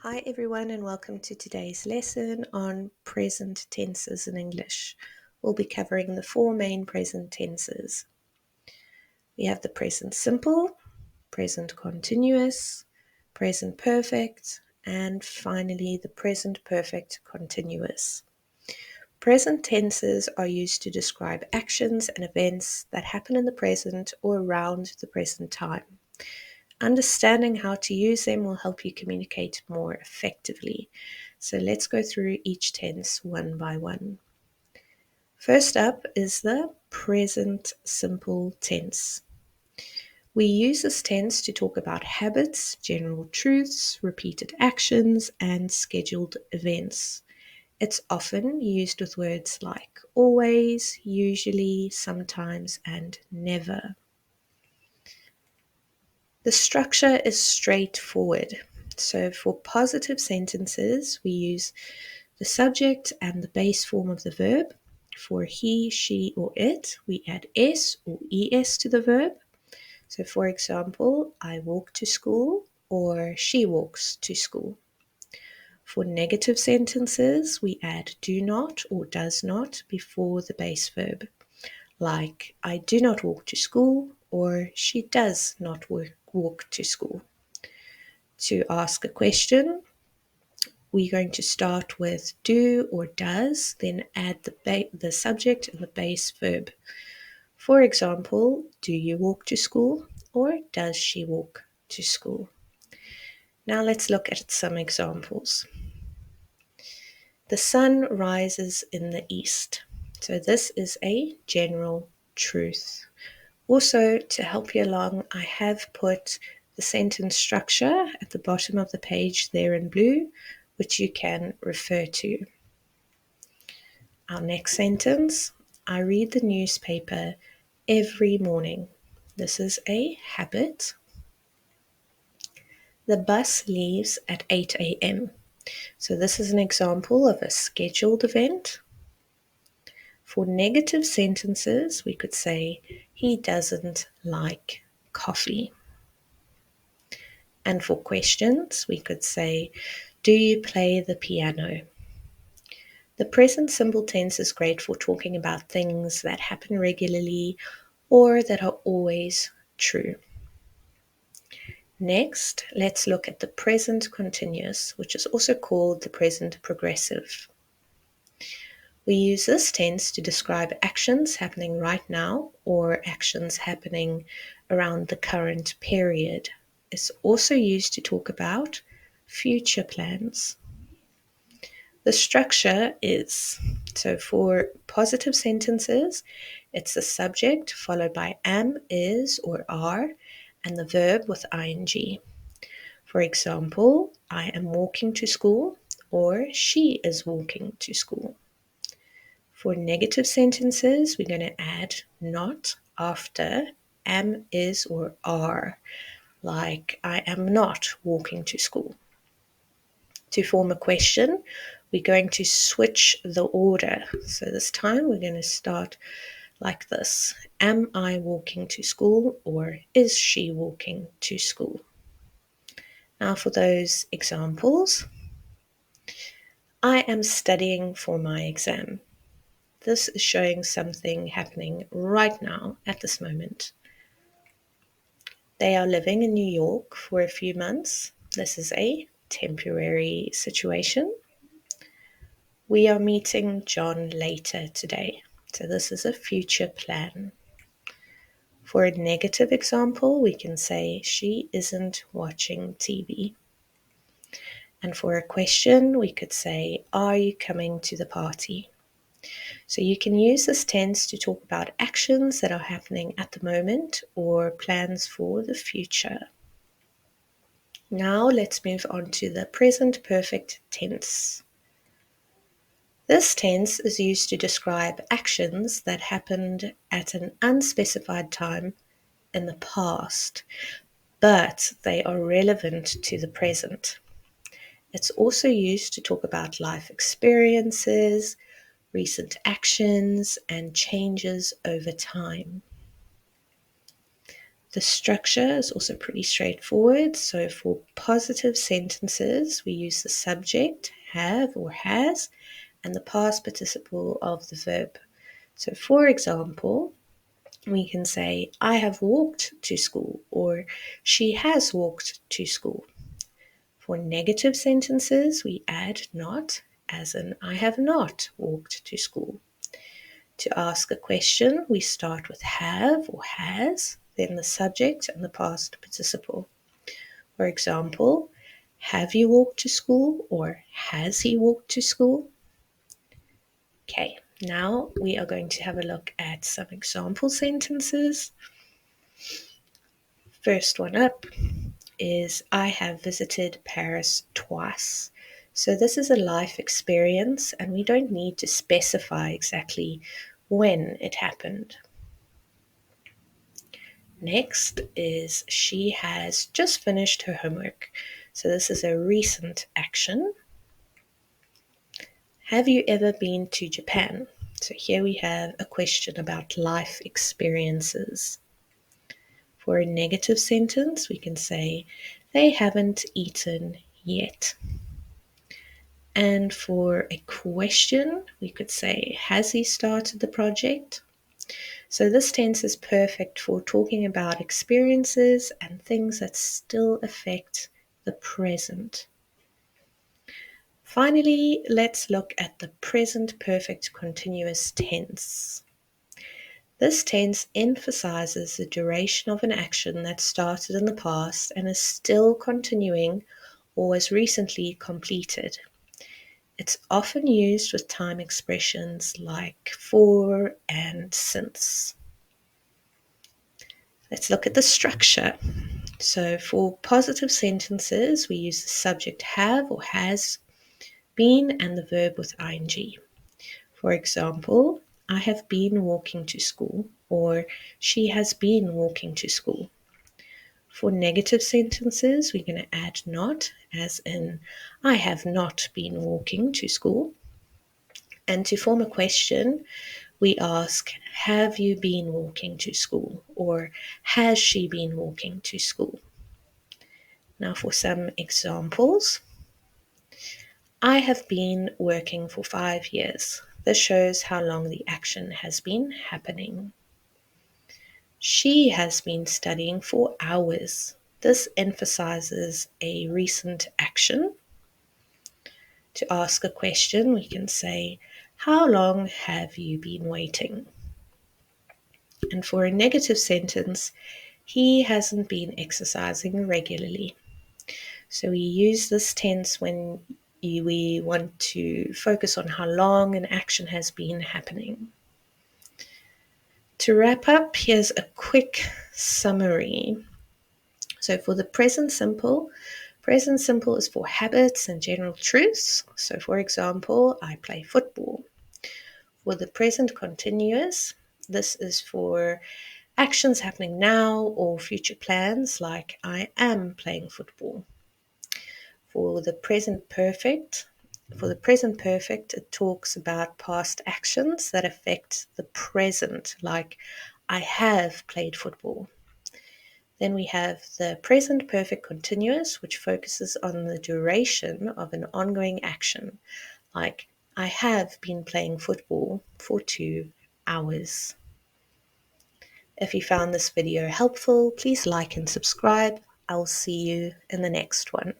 Hi everyone and welcome to today's lesson on present tenses in English. We'll be covering the four main present tenses. We have the present simple, present continuous, present perfect, and finally the present perfect continuous. Present tenses are used to describe actions and events that happen in the present or around the present time. Understanding how to use them will help you communicate more effectively. So let's go through each tense one by one. First up is the present simple tense. We use this tense to talk about habits, general truths, repeated actions, and scheduled events. It's often used with words like always, usually, sometimes, and never. The structure is straightforward. So for positive sentences, we use the subject and the base form of the verb. For he, she, or it, we add s or es to the verb. So for example, I walk to school or she walks to school. For negative sentences, we add do not or does not before the base verb, like I do not walk to school or she does not walk to school. To ask a question, we're going to start with do or does, then add the subject and the base verb. For example, do you walk to school or does she walk to school? Now let's look at some examples. The sun rises in the east. So this is a general truth. Also, to help you along, I have put the sentence structure at the bottom of the page there in blue, which you can refer to. Our next sentence, I read the newspaper every morning. This is a habit. The bus leaves at 8 a.m. So this is an example of a scheduled event. For negative sentences, we could say, he doesn't like coffee. And for questions, we could say, do you play the piano? The present simple tense is great for talking about things that happen regularly or that are always true. Next, let's look at the present continuous, which is also called the present progressive. We use this tense to describe actions happening right now or actions happening around the current period. It's also used to talk about future plans. The structure is, so for positive sentences, it's the subject followed by am, is, or are, and the verb with ing. For example, I am walking to school or she is walking to school. For negative sentences, we're going to add not after am, is, or are, like I am not walking to school. To form a question, we're going to switch the order. So this time we're going to start like this. Am I walking to school or is she walking to school? Now for those examples. I am studying for my exam. This is showing something happening right now at this moment. They are living in New York for a few months. This is a temporary situation. We are meeting John later today. So this is a future plan. For a negative example, we can say she isn't watching TV. And for a question, we could say, are you coming to the party? So you can use this tense to talk about actions that are happening at the moment or plans for the future. Now let's move on to the present perfect tense. This tense is used to describe actions that happened at an unspecified time in the past, but they are relevant to the present. It's also used to talk about life experiences, recent actions, and changes over time. The structure is also pretty straightforward. So for positive sentences, we use the subject, have or has, and the past participle of the verb. So for example, we can say, I have walked to school, or she has walked to school. For negative sentences, we add not, as in, I have not walked to school. To ask a question, we start with have or has, then the subject and the past participle. For example, have you walked to school, or has he walked to school? Okay, now we are going to have a look at some example sentences. First one up is I have visited Paris twice. So this is a life experience, and we don't need to specify exactly when it happened. Next is she has just finished her homework. So this is a recent action. Have you ever been to Japan? So here we have a question about life experiences. For a negative sentence, we can say, they haven't eaten yet. And for a question, we could say, has he started the project? So this tense is perfect for talking about experiences and things that still affect the present. Finally, let's look at the present perfect continuous tense. This tense emphasizes the duration of an action that started in the past and is still continuing or was recently completed. It's often used with time expressions like for and since. Let's look at the structure. So for positive sentences, we use the subject have or has been and the verb with ing. For example, I have been walking to school, or she has been walking to school. For negative sentences, we're going to add not, as in, I have not been walking to school. And to form a question, we ask, have you been walking to school? Or has she been walking to school? Now for some examples. I have been working for 5 years. This shows how long the action has been happening. She has been studying for hours. This emphasizes a recent action. To ask a question, we can say, how long have you been waiting? And for a negative sentence, he hasn't been exercising regularly. So we use this tense when we want to focus on how long an action has been happening. To wrap up, here's a quick summary. So for the present simple is for habits and general truths. So for example, I play football. For the present continuous, this is for actions happening now or future plans, like I am playing football. For the present perfect, it talks about past actions that affect the present, like I have played football. Then we have the present perfect continuous, which focuses on the duration of an ongoing action, like I have been playing football for 2 hours. If you found this video helpful, please like and subscribe. I'll see you in the next one.